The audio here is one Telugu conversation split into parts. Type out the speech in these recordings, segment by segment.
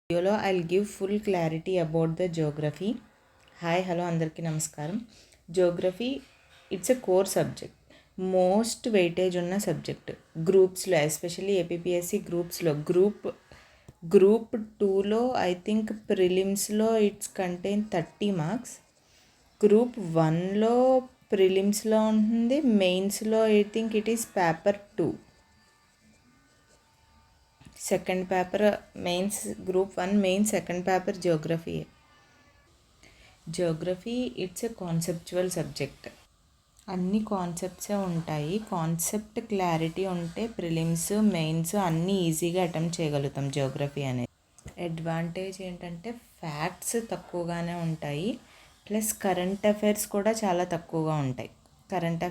వీడియోలో I'll give full clarity about the geography. Hi hello అందరికీ నమస్కారం. Geography it's a core subject, most weightage ఉన్న సబ్జెక్ట్ గ్రూప్స్లో, ఎస్పెషల్లీ ఏపీపీఎస్సి గ్రూప్స్లో. గ్రూప్ 2లో ఐ థింక్ ప్రిలిమ్స్లో ఇట్స్ కంటైన్ 30 మార్క్స్. గ్రూప్ 1లో ప్రిలిమ్స్లో ఉంటుంది, మెయిన్స్లో I think it is paper 2. Second paper mains, group 1 main second paper geography. Geography it's a conceptual subject. అన్ని కాన్సెప్ట్సే ఉంటాయి. కాన్సెప్ట్ క్లారిటీ ఉంటే ప్రిలిమ్స్ మెయిన్స్ అన్నీ ఈజీగా అటెంప్ట్ చేయగలుగుతాం జియోగ్రఫీ అనేది. అడ్వాంటేజ్ ఏంటంటే ఫ్యాక్ట్స్ తక్కువగానే ఉంటాయి, ప్లస్ కరెంట్ అఫైర్స్ కూడా చాలా తక్కువగా ఉంటాయి. కరెంట్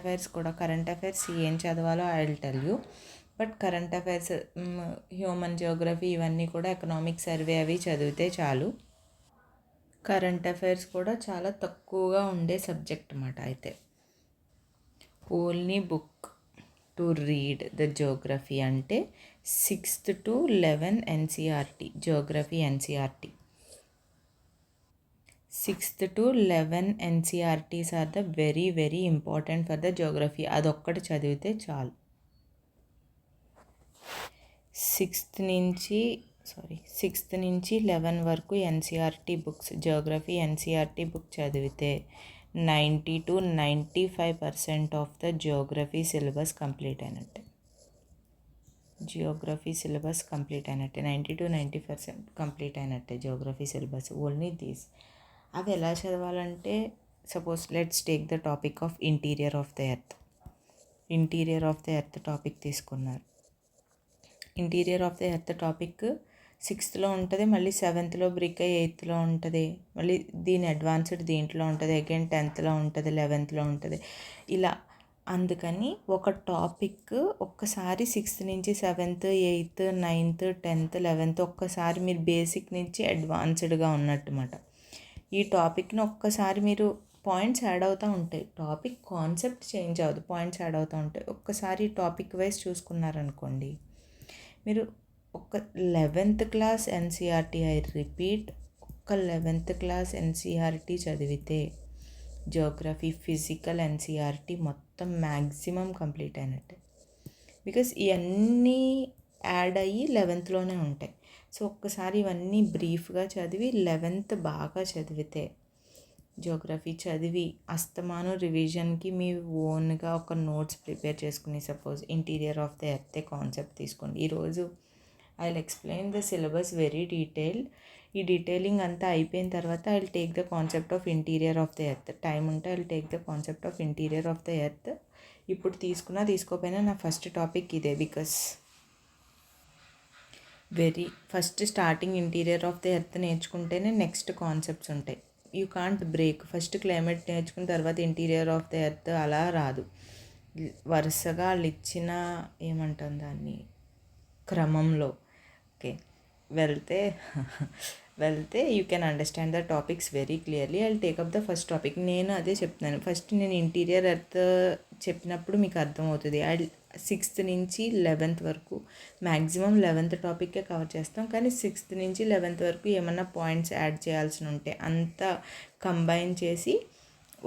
అఫైర్స్ ఏం చదవాలో I will tell you. But current affairs, human Geography ఇవన్నీ కూడా ఎకనామిక్ సర్వే అవి చదివితే చాలు. కరెంట్ అఫైర్స్ కూడా చాలా తక్కువగా ఉండే సబ్జెక్ట్ అన్నమాట. అయితే only book to read the geography అంటే 6th to 11 NCERT, geography NCERT. 6th to 11 NCERTs are the very very important for the geography. అదొక్కటి చదివితే చాలు. 6th నుంచి 11 వరకు NCERT books, geography NCERT book చదివితే 90 to 95% of the geography syllabus complete అయినట్టే. 90 to 90% కంప్లీట్ అయినట్టే జియోగ్రఫీ సిలబస్. Only these. అవి ఎలా చదవాలంటే, suppose let's take the topic of interior of the earth topic తీసుకున్నారు. Interior of the earth topic 6thలో ఉంటుంది, మళ్ళీ 7thలో బ్రిక్ అయ్యి 8thలో ఉంటుంది, మళ్ళీ దీని అడ్వాన్స్డ్ దీంట్లో ఉంటుంది, అగైన్ 10thలో ఉంటుంది, 11thలో ఉంటుంది, ఇలా. అందుకని ఒక టాపిక్ ఒక్కసారి 6th నుంచి 7th, 8th, 9th, 10th, 11th ఒక్కసారి మీరు బేసిక్ నుంచి అడ్వాన్స్డ్గా ఉన్నట్టుమాట. ఈ టాపిక్ని ఒక్కసారి మీరు పాయింట్స్ యాడ్ అవుతూ ఉంటాయి. టాపిక్ కాన్సెప్ట్ చేంజ్ అవ్వదు, పాయింట్స్ యాడ్ అవుతూ ఉంటాయి. ఒక్కసారి టాపిక్ వైజ్ చూసుకున్నారనుకోండి, మీరు ఒక 11th class NCERT, I repeat, ఒక 11th క్లాస్ ఎన్సీఆర్టీ చదివితే జియోగ్రఫీ, ఫిజికల్ ఎన్సీఆర్టీ మొత్తం మ్యాక్సిమం కంప్లీట్ అయినట్టే. బికాస్ ఇవన్నీ యాడ్ అయ్యి 11thలోనే ఉంటాయి. సో ఒక్కసారి ఇవన్నీ బ్రీఫ్గా చదివి 11th బాగా చదివితే, జియోగ్రఫీ చదివి అస్తమాను రివిజన్కి మీ ఓన్గా ఒక నోట్స్ ప్రిపేర్ చేసుకుని, suppose interior of the earth concept తీసుకోండి. ఈరోజు I will explain the syllabus very detail. ఈ డీటెయిలింగ్ అంతా అయిపోయిన తర్వాత I will take the concept of interior of the earth. Time ఉంటే I will take the concept of interior of the earth. ఇప్పుడు తీసుకోపోయినా నా ఫస్ట్ టాపిక్ ఇదే. Because first starting interior of the earth నేర్చుకుంటేనే నెక్స్ట్ కాన్సెప్ట్స్ ఉంటాయి. You can't break. First climate నేర్చుకున్న తర్వాత ఇంటీరియర్ ఆఫ్ ద ఎర్త్ అలా రాదు. వరుసగా వాళ్ళు ఇచ్చిన ఏమంటాం దాన్ని క్రమంలో వెళ్తే you can understand the topics very clearly. I will take up the first topic. నేను అదే చెప్తున్నాను. ఫస్ట్ నేను ఇంటీరియర్ ఎర్త్ చెప్పినప్పుడు మీకు అర్థమవుతుంది. 6th నుంచి 11th వరకు మ్యాక్సిమం 11th టాపిక్కే కవర్ చేస్తాం, కానీ 6th నుంచి 11th వరకు ఏమన్నా పాయింట్స్ యాడ్ చేయాల్సి ఉంటే అంతా కంబైన్ చేసి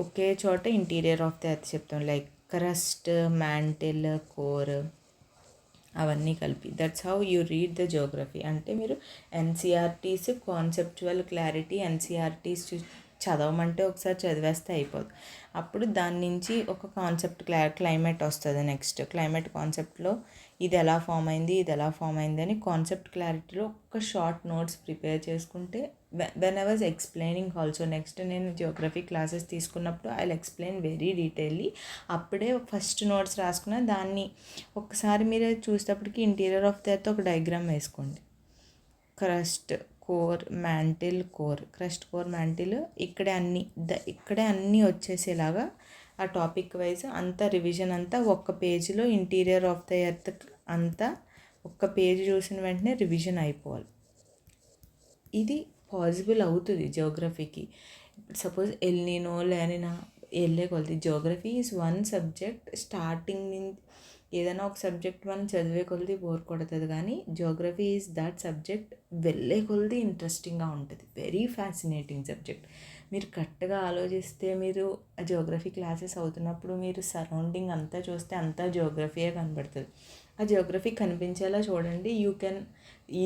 ఒకే చోట ఇంటీరియర్ ఆఫ్ ద ఎర్త్ చెప్తాం. లైక్ క్రస్ట్, మ్యాంటిల్, కోర్ అవన్నీ కలిపి. That's how you read the geography. అంటే మీరు ఎన్సీఆర్టీస్ కాన్సెప్చువల్ క్లారిటీ, ఎన్సీఆర్టీస్ చదవమంటే ఒకసారి చదివేస్తే అయిపోదు. అప్పుడు దాని నుంచి ఒక కాన్సెప్ట్ క్లైమేట్ వస్తుంది. నెక్స్ట్ క్లైమేట్ కాన్సెప్ట్లో ఇది ఎలా ఫామ్ అయింది అని కాన్సెప్ట్ క్లారిటీలో ఒక షార్ట్ నోట్స్ ప్రిపేర్ చేసుకుంటే, when I was explaining also, next నేను జియోగ్రఫీ క్లాసెస్ తీసుకున్నప్పుడు I will explain very detailly. అప్పుడే ఫస్ట్ నోట్స్ రాసుకున్న దాన్ని ఒకసారి మీరు చూసేటప్పటికి ఇంటీరియర్ ఆఫ్ ద ఎర్త్ ఒక డయాగ్రామ్ వేసుకోండి. Crust, core, mantle, crust, core, mantle ఇక్కడే అన్నీ వచ్చేసేలాగా ఆ టాపిక్ వైజ్ అంతా రివిజన్ అంతా ఒక్క పేజీలో ఇంటీరియర్ ఆఫ్ ద ఎర్త్ అంతా ఒక్క పేజీ చూసిన వెంటనే రివిజన్ అయిపోవాలి. ఇది పాసిబుల్ అవుతుంది జియోగ్రఫీకి. సపోజ్ ఎల్నినో, లానినా వెళ్ళే కొలది Geography is one subject. Starting ఏదైనా ఒక సబ్జెక్ట్ మనం చదివే కొలది బోర్ కొడుతుంది, కానీ జియోగ్రఫీ ఈజ్ దట్ సబ్జెక్ట్ వెళ్ళే కొలది ఇంట్రెస్టింగ్గా ఉంటుంది. Very fascinating subject. మీరు కరెక్ట్గా ఆలోచిస్తే, మీరు జియోగ్రఫీ క్లాసెస్ అవుతున్నప్పుడు మీరు సరౌండింగ్ అంతా చూస్తే అంతా జియోగ్రఫీయే కనబడుతుంది. ఆ జియోగ్రఫీ కనిపించేలా చూడండి, యూ కెన్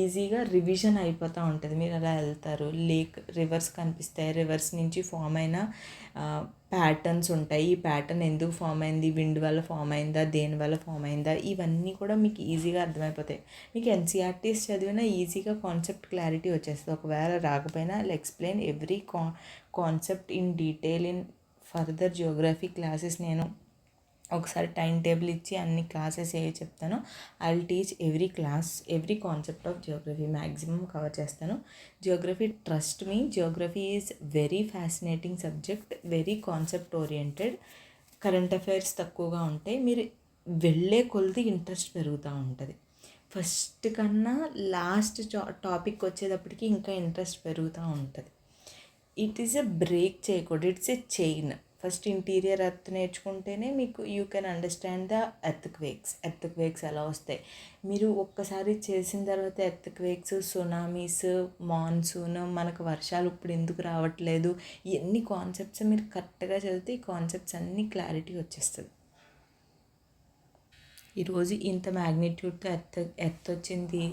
ఈజీగా రివిజన్ అయిపోతూ ఉంటుంది. మీరు అలా వెళ్తారు, రివర్స్ కనిపిస్తాయి, రివర్స్ నుంచి ఫామ్ అయిన ప్యాటర్న్స్ ఉంటాయి. ఈ ప్యాటర్న్ ఎందుకు ఫామ్ అయింది, విండ్ వల్ల ఫామ్ అయిందా, దేని వల్ల ఫామ్ అయిందా, ఇవన్నీ కూడా మీకు ఈజీగా అర్థమైపోతాయి. మీకు ఎన్సీఆర్టీస్ చదివినా ఈజీగా కాన్సెప్ట్ క్లారిటీ వచ్చేస్తుంది. ఒకవేళ రాకపోయినా I explain every concept in detail in further geography classes. నేను ఒకసారి టైం టేబుల్ ఇచ్చి అన్ని క్లాసెస్ ఏవి చెప్తానో I will teach every concept of geography maximum cover చేస్తాను. Geography, trust me, geography is very fascinating subject, very concept oriented. Current affairs తక్కువగా ఉంటాయి, మీరు వెళ్ళే కొలది ఇంట్రెస్ట్ పెరుగుతూ ఉంటుంది. ఫస్ట్ కన్నా లాస్ట్ టాపిక్ వచ్చేటప్పటికి ఇంకా ఇంట్రెస్ట్ పెరుగుతూ ఉంటుంది. ఇట్ ఈస్ ఎ బ్రేక్ చేయకూడదు, it's a chain. First interior earth నేర్చుకుంటేనే మీకు you can understand the earthquakes ఎలా వస్తాయి. మీరు ఒక్కసారి చేసిన తర్వాత ఎర్త్ క్వేక్స్, సునామీస్, మాన్సూన్, మనకు వర్షాలు ఇప్పుడు ఎందుకు రావట్లేదు, ఇవన్నీ కాన్సెప్ట్స్ మీరు కరెక్ట్గా చదివితే ఈ కాన్సెప్ట్స్ అన్నీ క్లారిటీ వచ్చేస్తుంది. ఈరోజు ఇంత మ్యాగ్నిట్యూడ్తో ఎర్త్ వచ్చింది,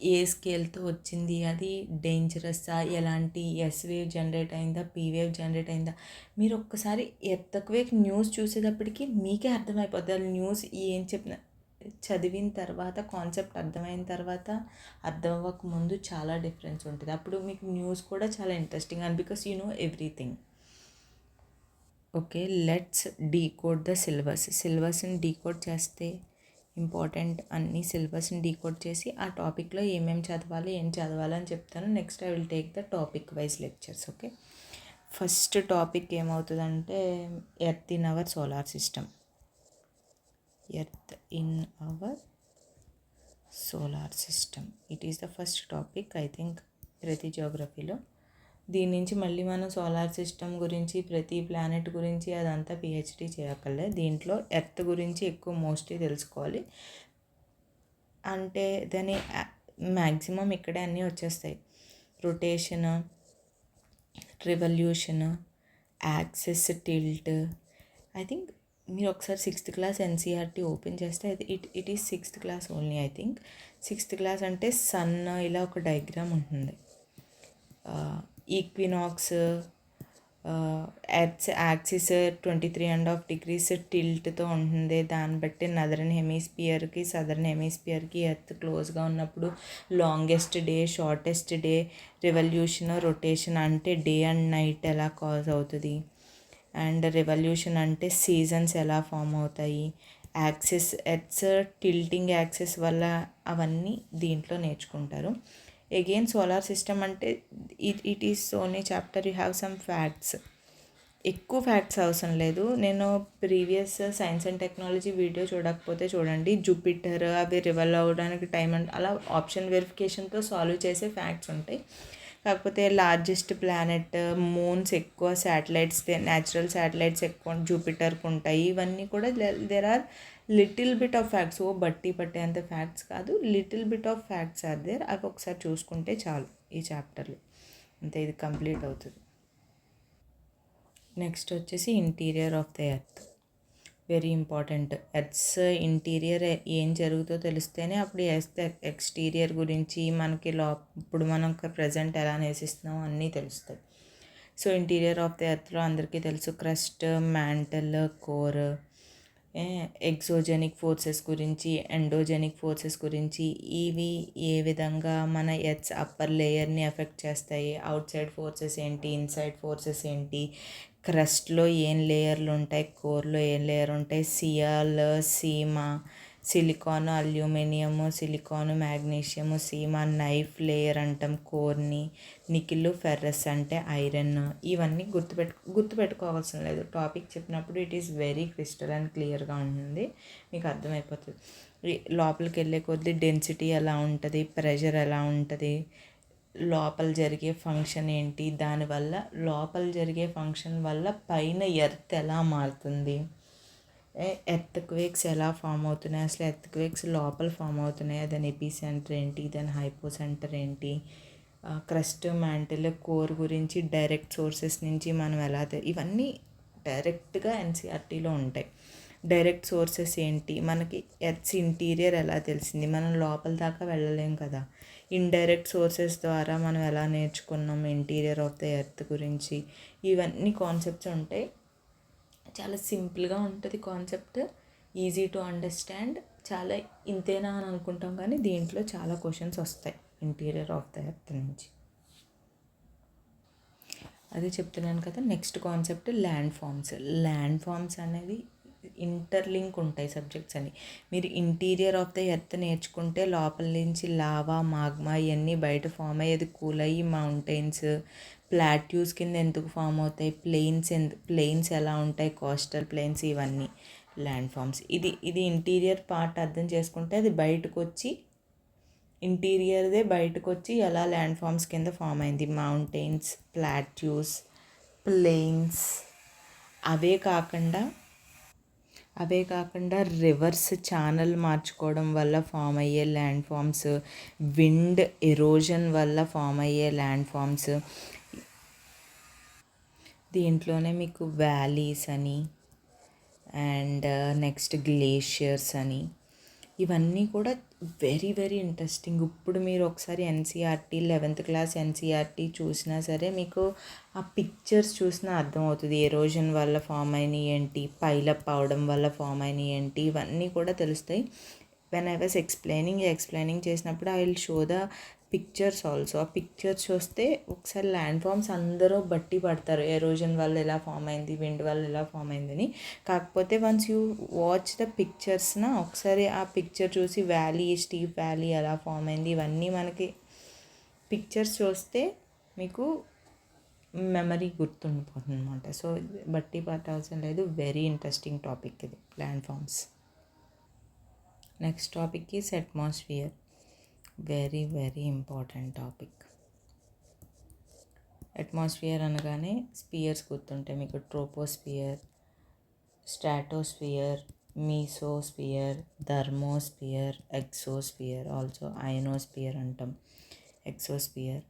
ఏ స్కేల్తో వచ్చింది, అది డేంజరస్సా, ఎలాంటి ఎస్ వేవ్ జనరేట్ అయిందా, పీ వేవ్ జనరేట్ అయిందా, మీరు ఒక్కసారి ఎర్త్క్వేక్ న్యూస్ చూసేటప్పటికి మీకే అర్థమైపోద్ది. ఆ న్యూస్ ఏం చెప్పిన చదివిన తర్వాత, కాన్సెప్ట్ అర్థమైన తర్వాత, అర్థం అవ్వక ముందు చాలా డిఫరెన్స్ ఉంటుంది. అప్పుడు మీకు న్యూస్ కూడా చాలా interesting and because you know everything. Okay, let's decode the సిలబస్ని డీకోడ్ చేస్తే ఇంపార్టెంట్ అన్ని సిలబస్ని డీకోడ్ చేసి ఆ టాపిక్లో ఏమేమి చదవాలి, ఏం చదవాలి అని చెప్తాను. Next I will take the topic wise lectures. Okay, first topic ఏమవుతుందంటే earth in our solar system. Earth in our solar system, it is the first topic I think ప్రతి జియోగ్రఫీలో. దీని నుంచి మళ్ళీ మనం సోలార్ సిస్టమ్ గురించి, ప్రతి ప్లానెట్ గురించి అదంతా పిహెచ్డి చేయక్కర్లే. దీంట్లో ఎర్త్ గురించి ఎక్కువ మోస్ట్లీ తెలుసుకోవాలి. అంటే దాని మ్యాక్సిమం ఇక్కడే అన్నీ వచ్చేస్తాయి. Rotation, revolution, axis, tilt. I think మీరు ఒకసారి 6th క్లాస్ ఎన్సీఆర్టీ ఓపెన్ చేస్తే it is 6th class only. I think 6th class అంటే సన్ ఇలా ఒక డయాగ్రామ్ ఉంటుంది. ఈక్వినాక్స్, ఎర్త్స్ యాక్సిస్ 23.5 degrees టిల్ట్తో ఉంటుంది. దాన్ని బట్టి నదర్న్ హెమిస్ఫియర్కి, సదర్న్ హెమిస్ఫియర్కి ఎర్త్ క్లోజ్గా ఉన్నప్పుడు longest day, shortest day, revolution, rotation అంటే డే అండ్ నైట్ ఎలా కాజ్ అవుతుంది, అండ్ రివల్యూషన్ అంటే సీజన్స్ ఎలా ఫామ్ అవుతాయి, యాక్సిస్, ఎర్త్స్ టిల్టింగ్ యాక్సిస్ వల్ల, అవన్నీ దీంట్లో నేర్చుకుంటారు. అగైన్ సోలార్ సిస్టమ్ అంటే it is only chapter, you have some facts. ఎక్కువ ఫ్యాక్ట్స్ అవసరం లేదు. నేను previous science and technology video చూడకపోతే చూడండి. జూపిటర్ అవి రివల్ అవ్వడానికి టైం అండ్ అలా ఆప్షన్ వెరిఫికేషన్తో సాల్వ్ చేసే ఫ్యాక్ట్స్ ఉంటాయి. కాకపోతే లార్జెస్ట్ ప్లానెట్, మూన్స్ ఎక్కువ, శాటిలైట్స్, న్యాచురల్ శాటిలైట్స్ ఎక్కువ జూపిటర్కి ఉంటాయి. ఇవన్నీ కూడా there are little bit of facts. బట్టి అంత ఫ్యాక్ట్స్ కాదు, little bit of facts are there. అవి ఒకసారి చూసుకుంటే చాలు ఈ చాప్టర్లో, అంతే, ఇది కంప్లీట్ అవుతుంది. నెక్స్ట్ వచ్చేసి interior of the earth, very important. Earth's interior ఏం జరుగుతుందో తెలిస్తేనే అప్పుడు ఎక్స్టీరియర్ గురించి మనకి ఇప్పుడు మనం ప్రజెంట్ ఎలా నివసిస్తున్నామో అన్నీ తెలుస్తాయి. సో ఇంటీరియర్ ఆఫ్ ద ఎర్త్లో అందరికీ తెలుసు, crust, mantle, core, exogenic forces గురించి, ఎండోజెనిక్ ఫోర్సెస్ గురించి, ఇవి ఏ విధంగా మన ఎర్త్స్ అప్పర్ లేయర్ని ఎఫెక్ట్ చేస్తాయి, అవుట్ సైడ్ ఫోర్సెస్ ఏంటి, ఇన్సైడ్ ఫోర్సెస్ ఏంటి, క్రస్ట్లో ఏం లేయర్లు ఉంటాయి, కోర్లో ఏం లేయర్ ఉంటాయి, sial, sima, silicon, aluminium, silicon, magnesium, sima, nife layer అంటాం కోర్ని, నికిల్, ఫెర్రస్ అంటే ఐరన్. ఇవన్నీ గుర్తుపెట్టుకోవాల్సిన లేదు. టాపిక్ చెప్పినప్పుడు it is very crystal and క్లియర్గా ఉంటుంది, మీకు అర్థమైపోతుంది. లోపలికి వెళ్ళే కొద్దీ డెన్సిటీ ఎలా ఉంటుంది, ప్రెషర్ ఎలా ఉంటుంది, లోపల జరిగే ఫంక్షన్ ఏంటి, దానివల్ల లోపల జరిగే ఫంక్షన్ వల్ల పైన ఎర్త్ ఎలా మారుతుంది, ఎర్త్క్వేక్స్ ఎలా ఫామ్ అవుతున్నాయి, అసలు ఎర్త్క్వేక్స్ లోపల ఫామ్ అవుతున్నాయి, దాని ఎపిసెంటర్ ఏంటి, దాని హైపోసెంటర్ ఏంటి, క్రస్ట్ మ్యాంటిల్ కోర్ గురించి డైరెక్ట్ సోర్సెస్ నుంచి మనం ఎలా ఇవన్నీ డైరెక్ట్గా ఎన్సీఆర్టీలో ఉంటాయి. డైరెక్ట్ సోర్సెస్ ఏంటి, మనకి ఎర్త్స్ ఇంటీరియర్ ఎలా తెలిసింది, మనం లోపల దాకా వెళ్ళలేం కదా. ఇండైరెక్ట్ సోర్సెస్ ద్వారా మనం ఎలా నేర్చుకున్నాం ఇంటీరియర్ ఆఫ్ ద ఎర్త్ గురించి, ఇవన్నీ కాన్సెప్ట్స్ ఉంటాయి. చాలా సింపుల్గా ఉంటుంది కాన్సెప్ట్, ఈజీ టు అండర్స్టాండ్. చాలా ఇంతేనా అని అనుకుంటాం, కానీ దీంట్లో చాలా క్వశ్చన్స్ వస్తాయి ఇంటీరియర్ ఆఫ్ ద ఎర్త్ నుంచి. అదే చెప్తున్నాను కదా. Next concept land forms. Land forms అనేది ఇంటర్లింక్ ఉంటాయి సబ్జెక్ట్స్ అని. మీరు ఇంటీరియర్ ఆఫ్ ద ఎర్త్ నేర్చుకుంటే లోపల నుంచి లావా, మాగ్మా ఇవన్నీ బయట ఫామ్ అయ్యేది కూల్ అయ్యి మౌంటైన్స్, ప్లాట్యూస్ కింద ఎందుకు ఫామ్ అవుతాయి, ప్లెయిన్స్ ఎలా ఉంటాయి, కోస్టల్ ప్లెయిన్స్, ఇవన్నీ ల్యాండ్ ఫామ్స్. ఇది ఇంటీరియర్ పార్ట్ అర్థం చేసుకుంటే అది బయటకు వచ్చి ఇంటీరియర్దే బయటకు వచ్చి ఎలా ల్యాండ్ ఫామ్స్ కింద ఫామ్ అయింది, మౌంటైన్స్, ప్లాట్యూస్, ప్లెయిన్స్. అవే కాకుండా రివర్స్ ఛానల్ మార్చుకోవడం వల్ల ఫామ్ అయ్యే ల్యాండ్ ఫామ్స్, విండ్ ఎరోజన్ వల్ల ఫామ్ అయ్యే ల్యాండ్ ఫామ్స్. దీంట్లోనే మీకు వ్యాలీస్ అని అండ్ నెక్స్ట్ గ్లేషియర్స్ అని, ఇవన్నీ కూడా వెరీ వెరీ ఇంట్రెస్టింగ్. ఇప్పుడు మీరు ఒకసారి ఎన్సీఆర్టీ 11th క్లాస్ ఎన్సీఆర్టీ చూసినా సరే మీకు ఆ పిక్చర్స్ చూసినా అర్థమవుతుంది. ఎరోజన్ వల్ల ఫామ్ అయినవి ఏంటి, పైలప్ అవడం వల్ల ఫామ్ అయినవి ఏంటి, ఇవన్నీ కూడా తెలుస్తాయి. వెన్ ఐ వాజ్ ఎక్స్ప్లెయినింగ్ చేసినప్పుడు I will show the pictures also. ఆ పిక్చర్స్ చూస్తే ఒకసారి ల్యాండ్ ఫామ్స్ అందరూ బట్టి పడతారు, ఎరోజన్ వల్ల ఎలా ఫామ్ అయింది, విండ్ వల్ల ఎలా ఫామ్ అయిందని. కాకపోతే వన్స్ యూ వాచ్ ద పిక్చర్స్న ఒకసారి ఆ పిక్చర్ చూసి స్టీప్ వ్యాలీ ఎలా ఫామ్ అయింది, ఇవన్నీ మనకి పిక్చర్స్ చూస్తే మీకు మెమరీ గుర్తుండిపోతుంది అనమాట. సో బట్టి పట్టాల్సిన లేదు, వెరీ ఇంట్రెస్టింగ్ టాపిక్ ఇది land forms. Next topic is atmosphere. Very very important topic. Atmosphere అనగానే స్పియర్స్ గుర్తుంటాయి మీకు. ట్రోపోస్ఫియర్, స్ట్రాటోస్ఫియర్, మీసోస్ఫియర్, థర్మోస్ఫియర్, ఎక్సోస్ఫియర్, ఆల్సో అయనోస్ఫియర్ అంటాం, ఎక్సోస్ఫియర్.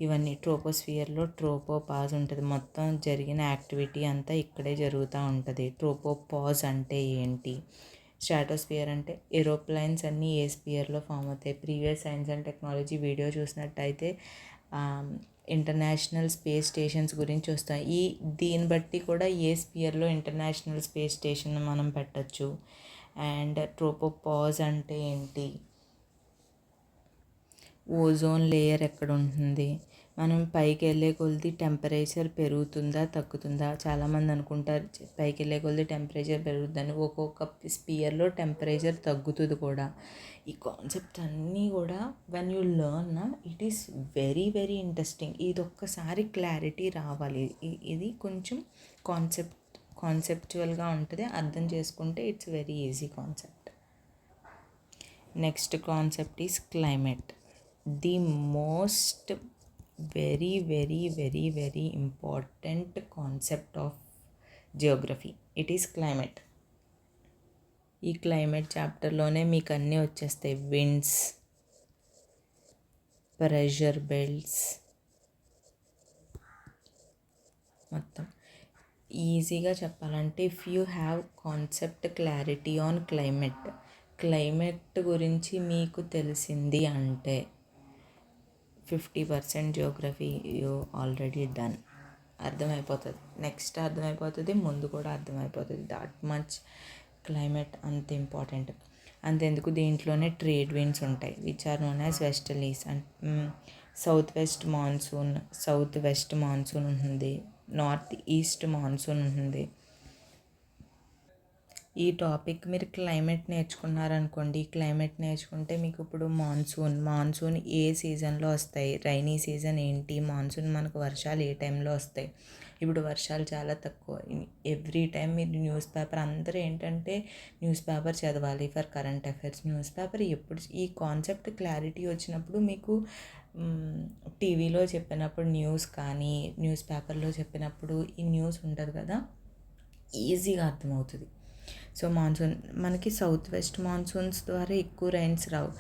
ఇవన్నీ ట్రోపోస్ఫియర్లో ట్రోపోపాజ్ ఉంటుంది, మొత్తం జరిగిన యాక్టివిటీ అంతా ఇక్కడే జరుగుతూ ఉంటుంది. ట్రోపోపాజ్ అంటే ఏంటి, స్ట్రాటోస్ఫియర్ అంటే ఏరోప్లైన్స్ అన్నీ ఏ స్పియర్లో ఫామ్ అవుతాయి. Previous science and technology video చూసినట్టయితే ఇంటర్నేషనల్ స్పేస్ స్టేషన్స్ గురించి వస్తాయి. దీన్ని బట్టి కూడా ఏ స్పియర్లో ఇంటర్నేషనల్ స్పేస్ స్టేషన్ మనం పెట్టచ్చు. అండ్ ట్రోపోపాజ్ అంటే ఏంటి, ఓజోన్ లేయర్ ఎక్కడ ఉంటుంది, మనం పైకి వెళ్ళే కొలది టెంపరేచర్ పెరుగుతుందా తగ్గుతుందా. చాలామంది అనుకుంటారు పైకి వెళ్ళే కొలది టెంపరేచర్ పెరుగుతుందని, ఒక్కొక్క స్పియర్లో టెంపరేచర్ తగ్గుతుంది కూడా. ఈ కాన్సెప్ట్ అన్నీ కూడా when you learn it is very very interesting. ఇది ఒక్కసారి క్లారిటీ రావాలి. ఇది కొంచెం కాన్సెప్చువల్గా ఉంటుంది, అర్థం చేసుకుంటే it's very easy concept. Next concept is climate. The most very very very very important concept of geography. It is climate. ఈ క్లైమేట్ చాప్టర్లోనే మీకు అన్నీ వచ్చేస్తాయి. విండ్స్, ప్రెషర్ బెల్ట్స్, మొత్తం ఈజీగా చెప్పాలంటే if you have concept clarity on climate గురించి మీకు తెలిసింది అంటే 50% జియోగ్రఫీ యూ ఆల్రెడీ డన్. అర్థమైపోతుంది, నెక్స్ట్ అర్థమైపోతుంది, ముందు కూడా అర్థమైపోతుంది. దట్ మచ్ క్లైమేట్ అంత ఇంపార్టెంట్. అంతెందుకు దీంట్లోనే ట్రేడ్ విండ్స్ ఉంటాయి which are known as westerlies. And south west monsoon ఉంటుంది, నార్త్ ఈస్ట్ మాన్సూన్ ఉంటుంది. ఈ టాపిక్ మీరు క్లైమేట్ నేర్చుకున్నారనుకోండి, క్లైమేట్ నేర్చుకుంటే మీకు ఇప్పుడు మాన్సూన్ ఏ సీజన్లో వస్తాయి, రైనీ సీజన్ ఏంటి, మాన్సూన్ మనకు వర్షాలు ఏ టైంలో వస్తాయి. ఇప్పుడు వర్షాలు చాలా తక్కువ. ఎవ్రీ టైం మీరు న్యూస్ పేపర్ అందరూ ఏంటంటే న్యూస్ పేపర్ చదవాలి for current affairs. News paper ఎప్పుడు ఈ కాన్సెప్ట్ క్లారిటీ వచ్చినప్పుడు మీకు టీవీలో చెప్పినప్పుడు న్యూస్ కానీ న్యూస్ పేపర్లో చెప్పినప్పుడు ఈ న్యూస్ ఉంటుంది కదా, ఈజీగా అర్థమవుతుంది. సో మాన్సూన్ మనకి సౌత్ వెస్ట్ మాన్సూన్స్ ద్వారా ఎక్కువ రైన్స్ రావు.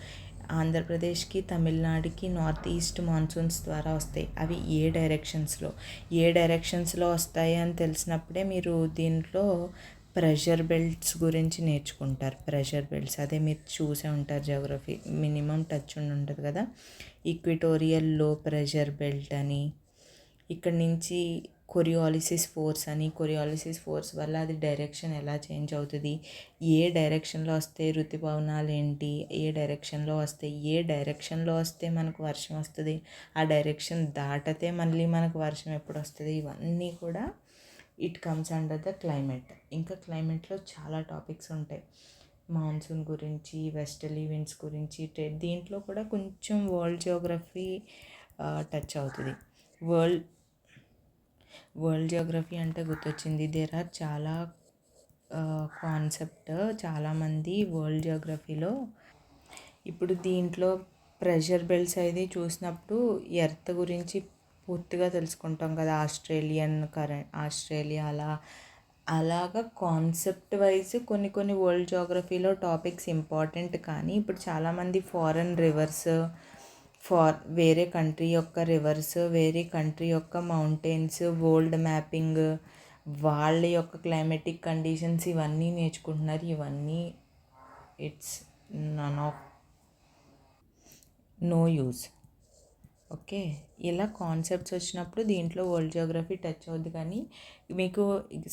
ఆంధ్రప్రదేశ్కి, తమిళనాడుకి నార్త్ ఈస్ట్ మాన్సూన్స్ ద్వారా వస్తాయి. అవి ఏ డైరెక్షన్స్లో వస్తాయి అని తెలిసినప్పుడే మీరు దీంట్లో ప్రెషర్ బెల్ట్స్ గురించి నేర్చుకుంటారు. ప్రెషర్ బెల్ట్స్ అదే మీరు చూసే ఉంటారు, జియోగ్రఫీ మినిమం టచ్ ఉంటుంది కదా. ఈక్విటోరియల్ లో ప్రెషర్ బెల్ట్ అని, ఇక్కడ నుంచి కొరియాలిసిస్ ఫోర్స్ వల్ల అది డైరెక్షన్ ఎలా చేంజ్ అవుతుంది, ఏ డైరెక్షన్లో వస్తే ఋతుపవనాలు ఏంటి, ఏ డైరెక్షన్లో వస్తే మనకు వర్షం వస్తుంది, ఆ డైరెక్షన్ దాటితే మళ్ళీ మనకు వర్షం ఎప్పుడు వస్తుంది, ఇవన్నీ కూడా it comes under the climate. ఇంకా క్లైమేట్లో చాలా టాపిక్స్ ఉంటాయి. మాన్సూన్ గురించి, వెస్టర్లీ విండ్స్ గురించి, దీంట్లో కూడా కొంచెం వరల్డ్ జియోగ్రఫీ టచ్ అవుతుంది. వరల్డ్ జియోగ్రఫీ అంటే గుర్తొచ్చింది, దేర్ ఆర్ చాలా కాన్సెప్ట్ చాలామంది వరల్డ్ జియోగ్రఫీలో. ఇప్పుడు దీంట్లో ప్రెషర్ బెల్ట్స్ అయితే చూసినప్పుడు ఎర్త్ గురించి పూర్తిగా తెలుసుకుంటాం కదా, ఆస్ట్రేలియా అలాగా కాన్సెప్ట్ వైజ్ కొన్ని వరల్డ్ జియోగ్రఫీలో టాపిక్స్ ఇంపార్టెంట్. కానీ ఇప్పుడు చాలామంది వేరే కంట్రీ యొక్క రివర్స్, వేరే కంట్రీ యొక్క మౌంటైన్స్, వరల్డ్ మ్యాపింగ్, వాళ్ళ యొక్క క్లైమేటిక్ కండిషన్స్ ఇవన్నీ నేర్చుకుంటున్నారు. ఇవన్నీ it's none of no use. Okay, ఇలా కాన్సెప్ట్స్ వచ్చినప్పుడు దీంట్లో వరల్డ్ జియోగ్రఫీ టచ్ అవుద్ది. కానీ మీకు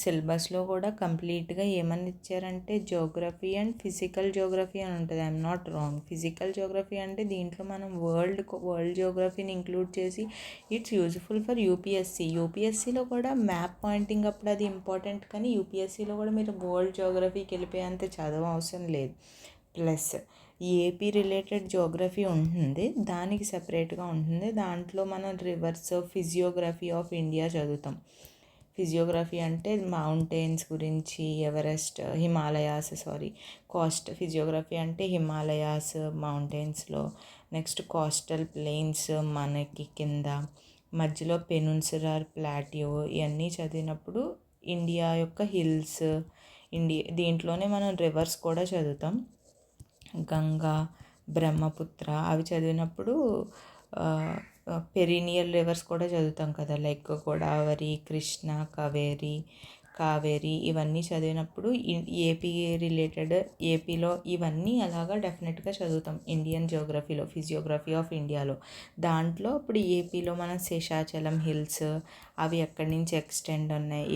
సిలబస్లో కూడా కంప్లీట్గా ఏమని ఇచ్చారంటే జియోగ్రఫీ అండ్ ఫిజికల్ జియోగ్రఫీ అని ఉంటుంది. I'm not wrong. Physical Geography అంటే దీంట్లో మనం వరల్డ్ జియోగ్రఫీని ఇంక్లూడ్ చేసి ఇట్స్ యూజ్ఫుల్ ఫర్ యూపీఎస్సీలో కూడా మ్యాప్ పాయింటింగ్ అప్పుడు అది ఇంపార్టెంట్. కానీ యూపీఎస్సీలో కూడా మీరు వరల్డ్ జియోగ్రఫీకి వెళ్ళిపోయేంత చదవ అవసరం లేదు. ప్లస్ ఏపీ రిలేటెడ్ జియోగ్రఫీ ఉంటుంది, దానికి సపరేట్గా ఉంటుంది. దాంట్లో మనం రివర్స్ ఫిజియోగ్రఫీ ఆఫ్ ఇండియా చదువుతాం. ఫిజియోగ్రఫీ అంటే మౌంటైన్స్ గురించి, ఫిజియోగ్రఫీ అంటే హిమాలయాస్ మౌంటైన్స్లో, నెక్స్ట్ కోస్టల్ ప్లెయిన్స్ మనకి కింద, మధ్యలో పెనున్సులర్ ప్లాటియో, ఇవన్నీ చదివినప్పుడు ఇండియా యొక్క హిల్స్, దీంట్లోనే మనం రివర్స్ కూడా చదువుతాం. గంగా, బ్రహ్మపుత్ర అవి చదివినప్పుడు పెరినియల్ రివర్స్ కూడా చదువుతాం కదా, లైక్ గోదావరి, కృష్ణ, కావేరి ఇవన్నీ చదివినప్పుడు ఏపీ రిలేటెడ్, ఏపీలో ఇవన్నీ అలాగా డెఫినెట్గా చదువుతాం. ఇండియన్ జియోగ్రఫీలో ఫిజియోగ్రఫీ ఆఫ్ ఇండియాలో దాంట్లో ఇప్పుడు ఏపీలో మనం శేషాచలం హిల్స్ అవి ఎక్కడి నుంచి ఎక్స్టెండ్ ఉన్నాయి,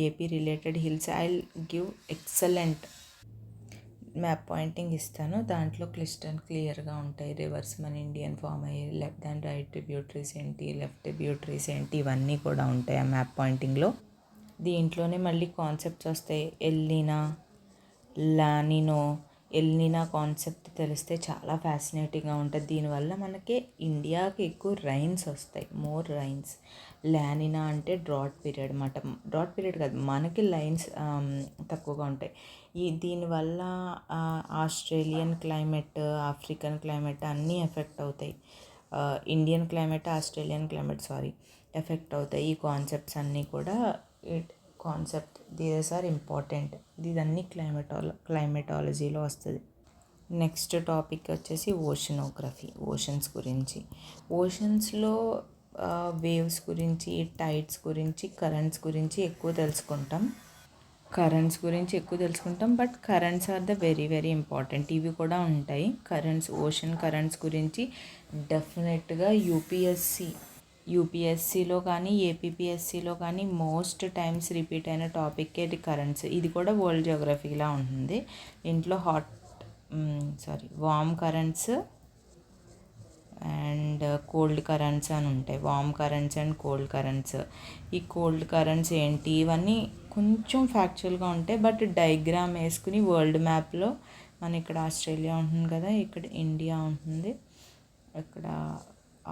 AP related hills I give excellent map pointing ఇస్తాను. దాంట్లో క్లియర్గా ఉంటాయి. రివర్స్ మన ఇండియన్ ఫామ్ అయ్యి లెఫ్ట్ అండ్ రైట్ ట్రిబ్యూటరీస్ ఏంటి, లెఫ్ట్ ట్రిబ్యూటరీస్ ఏంటి, ఇవన్నీ కూడా ఉంటాయి ఆ మ్యాప్ పాయింటింగ్లో. దీంట్లోనే మళ్ళీ కాన్సెప్ట్స్ వస్తాయి. ఎల్నినా కాన్సెప్ట్ తెలిస్తే చాలా ఫ్యాసినేటింగ్గా ఉంటుంది. దీనివల్ల మనకి ఇండియాకి ఎక్కువ రైన్స్ వస్తాయి, మోర్ రైన్స్. లానినా అంటే డ్రాట్ పీరియడ్ కాదు, మనకి లైన్స్ తక్కువగా ఉంటాయి. దీనివల్ల ఆస్ట్రేలియన్ క్లైమేట్, ఆఫ్రికన్ క్లైమేట్ అన్నీ ఎఫెక్ట్ అవుతాయి. Indian climate, Australian climate effect అవుతాయి. ఈ కాన్సెప్ట్స్ అన్నీ కూడా దీస్ ఆర్ ఇంపార్టెంట్. ఇదన్నీ క్లైమేటాలజీలో వస్తుంది. నెక్స్ట్ టాపిక్ వచ్చేసి ఓషన్స్ గురించి. ఓషన్స్లో వేవ్స్ గురించి, టైడ్స్ గురించి, కరెంట్స్ గురించి ఎక్కువ తెలుసుకుంటాం. But currents are the very very important. ఇవి కూడా ఉంటాయి ఓషన్ కరెంట్స్ గురించి డెఫినెట్గా యూపీఎస్సీలో కానీ ఏపీపీఎస్సీలో కానీ మోస్ట్ టైమ్స్ రిపీట్ అయిన టాపిక్ ఇది కరెంట్స్. ఇది కూడా వరల్డ్ జియోగ్రఫీలా ఉంటుంది. ఇంట్లో warm currents and cold currents అని ఉంటాయి. Warm currents and cold currents. ఈ కోల్డ్ కరెంట్స్ ఏంటి, ఇవన్నీ కొంచెం ఫ్యాక్చువల్గా ఉంటాయి. బట్ డయాగ్రామ్ వేసుకుని వరల్డ్ మ్యాప్లో మన ఇక్కడ ఆస్ట్రేలియా ఉంటుంది కదా, ఇక్కడ ఇండియా ఉంటుంది, ఇక్కడ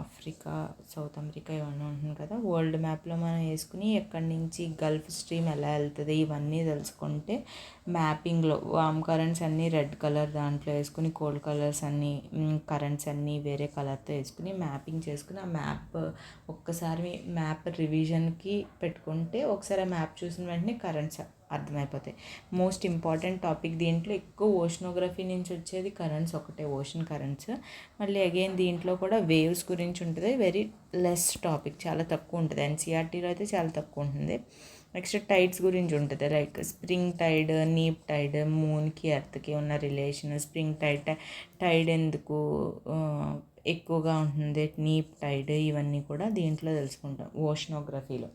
ఆఫ్రికా, సౌత్ అమెరికా ఇవన్నీ ఉంటుంది కదా, వరల్డ్ మ్యాప్లో మనం వేసుకుని ఎక్కడి నుంచి గల్ఫ్ స్ట్రీమ్ ఎలా వెళ్తుంది ఇవన్నీ తెలుసుకుంటే మ్యాపింగ్లో వామ్ కరెంట్స్ అన్నీ రెడ్ కలర్ దాంట్లో వేసుకుని, కోల్డ్ కలర్స్ అన్నీ కరెంట్స్ అన్నీ వేరే కలర్తో వేసుకుని మ్యాపింగ్ చేసుకుని ఆ మ్యాప్ ఒక్కసారి మ్యాప్ రివిజన్కి పెట్టుకుంటే ఒకసారి ఆ మ్యాప్ చూసిన వెంటనే కరెంట్స్ అర్థమైపోతాయి. మోస్ట్ ఇంపార్టెంట్ టాపిక్ దీంట్లో ఎక్కువ ఓషనోగ్రఫీ నుంచి వచ్చేది కరెంట్స్ ఒకటే, ఓషన్ కరెంట్స్. మళ్ళీ అగైన్ దీంట్లో కూడా వేవ్స్ గురించి ఉంటుంది. వెరీ లెస్ టాపిక్, చాలా తక్కువ ఉంటుంది. ఎన్సీఆర్టీలో అయితే చాలా తక్కువ ఉంటుంది. నెక్స్ట్ టైడ్స్ గురించి ఉంటుంది, లైక్ స్ప్రింగ్ టైడ్, నీప్ టైడ్, మూన్కి ఎర్త్కి ఉన్న రిలేషన్, స్ప్రింగ్ టైడ్ ఎందుకు ఎక్కువగా ఉంటుంది, నీప్ టైడ్, ఇవన్నీ కూడా దీంట్లో తెలుసుకుంటాం ఓషనోగ్రఫీలో.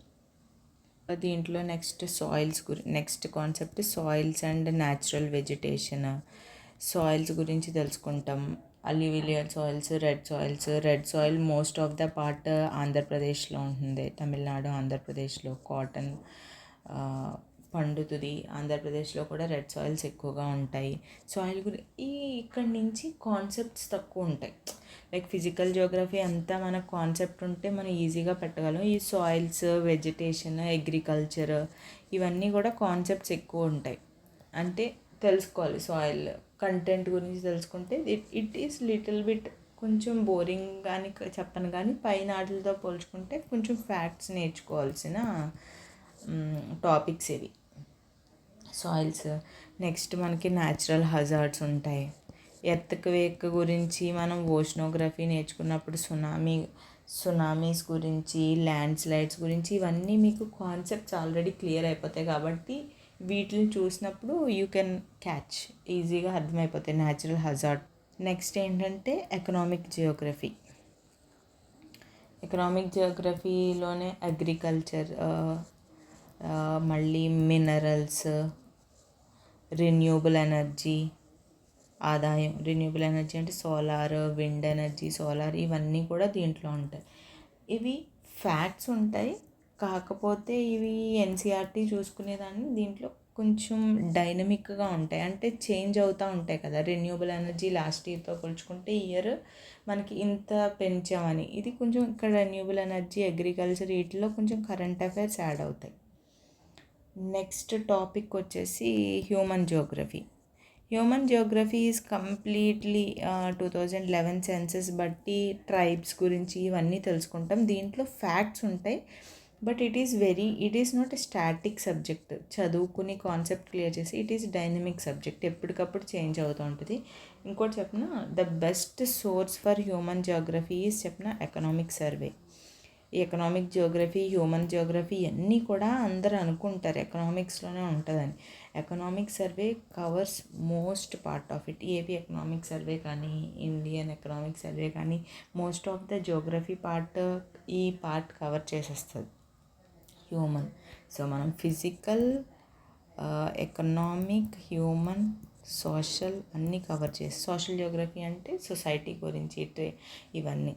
దీంట్లో next concept soils and natural vegetation. Soils గురించి తెలుసుకుంటాం. Alluvial soils, red soil most of the part ఆంధ్రప్రదేశ్లో ఉంటుంది. తమిళనాడు, ఆంధ్రప్రదేశ్లో కాటన్ పండుతుంది. ఆంధ్రప్రదేశ్లో కూడా రెడ్ సాయిల్స్ ఎక్కువగా ఉంటాయి. సాయిల్ ఇక్కడి నుంచి కాన్సెప్ట్స్ తక్కువ ఉంటాయి. లైక్ ఫిజికల్ జియోగ్రఫీ అంతా మనకు కాన్సెప్ట్ ఉంటే మనం ఈజీగా పెట్టగలం. ఈ సాయిల్స్, వెజిటేషన్, అగ్రికల్చర్ ఇవన్నీ కూడా కాన్సెప్ట్స్ ఎక్కువ ఉంటాయి. అంటే తెలుసుకోవాలి. సాయిల్ కంటెంట్ గురించి తెలుసుకుంటే ఇట్ ఈస్ లిటిల్ బిట్ కొంచెం బోరింగ్ కానీ చెప్పను, కానీ పైన వాటితో పోల్చుకుంటే కొంచెం ఫ్యాక్ట్స్ నేర్చుకోవాల్సిన టాపిక్స్ ఇవి సాయిల్స్. నెక్స్ట్ మనకి న్యాచురల్ హజార్డ్స్ ఉంటాయి. ఎర్త్క్వేక్ గురించి మనం ఓషనోగ్రఫీ నేర్చుకున్నప్పుడు సునామీస్ గురించి, ల్యాండ్ స్లైడ్స్ గురించి ఇవన్నీ మీకు కాన్సెప్ట్స్ ఆల్రెడీ క్లియర్ అయిపోతాయి. కాబట్టి వీటిని చూసినప్పుడు యూ కెన్ క్యాచ్, ఈజీగా అర్థమైపోతాయి న్యాచురల్ హజార్డ్. నెక్స్ట్ ఏంటంటే ఎకనామిక్ జియోగ్రఫీలోనే అగ్రికల్చర్, మళ్ళీ మినరల్స్, రెన్యూబుల్ ఎనర్జీ, ఆదాయం. రెన్యూబుల్ ఎనర్జీ అంటే సోలార్, విండ్ ఎనర్జీ, ఇవన్నీ కూడా దీంట్లో ఉంటాయి. ఇవి ఫ్యాక్ట్స్ ఉంటాయి. కాకపోతే ఇవి ఎన్సీఆర్టీ చూసుకునేదాన్ని దీంట్లో కొంచెం డైనమిక్గా ఉంటాయి. అంటే చేంజ్ అవుతూ ఉంటాయి కదా. రెన్యూబుల్ ఎనర్జీ లాస్ట్ ఇయర్తో పోల్చుకుంటే ఈ ఇయర్ మనకి ఇంత పెంచామని, ఇది కొంచెం ఇక్కడ రెన్యూబుల్ ఎనర్జీ, అగ్రికల్చర్ వీటిలో కొంచెం కరెంట్ అఫైర్స్ యాడ్ అవుతాయి. నెక్స్ట్ టాపిక్ వచ్చేసి human Geography is completely 2011 census బట్టి ట్రైబ్స్ గురించి ఇవన్నీ తెలుసుకుంటాం. దీంట్లో ఫ్యాక్ట్స్ ఉంటాయి, but it is not a static subject. చదువుకుని కాన్సెప్ట్ క్లియర్ చేసి ఇట్ ఈస్ డైనమిక్ సబ్జెక్ట్, ఎప్పటికప్పుడు చేంజ్ అవుతూ ఉంటుంది. ఇంకోటి చెప్పిన the best source for human Geography is చెప్పిన ఎకనామిక్ సర్వే. ఈ ఎకనామిక్ జియోగ్రఫీ, హ్యూమన్ జియోగ్రఫీ అన్నీ కూడా అందరూ అనుకుంటారు ఎకనామిక్స్లోనే ఉంటుందని. Economic survey covers most part of it. AP economic survey కానీ, ఇండియన్ ఎకనామిక్ సర్వే కానీ, మోస్ట్ ఆఫ్ ద జియోగ్రఫీ ఈ పార్ట్ కవర్ చేసేస్తుంది హ్యూమన్. సో మనం ఫిజికల్, ఎకనామిక్, హ్యూమన్, సోషల్ అన్నీ కవర్ చేసి, సోషల్ జియోగ్రఫీ అంటే సొసైటీ గురించి ఇవన్నీ.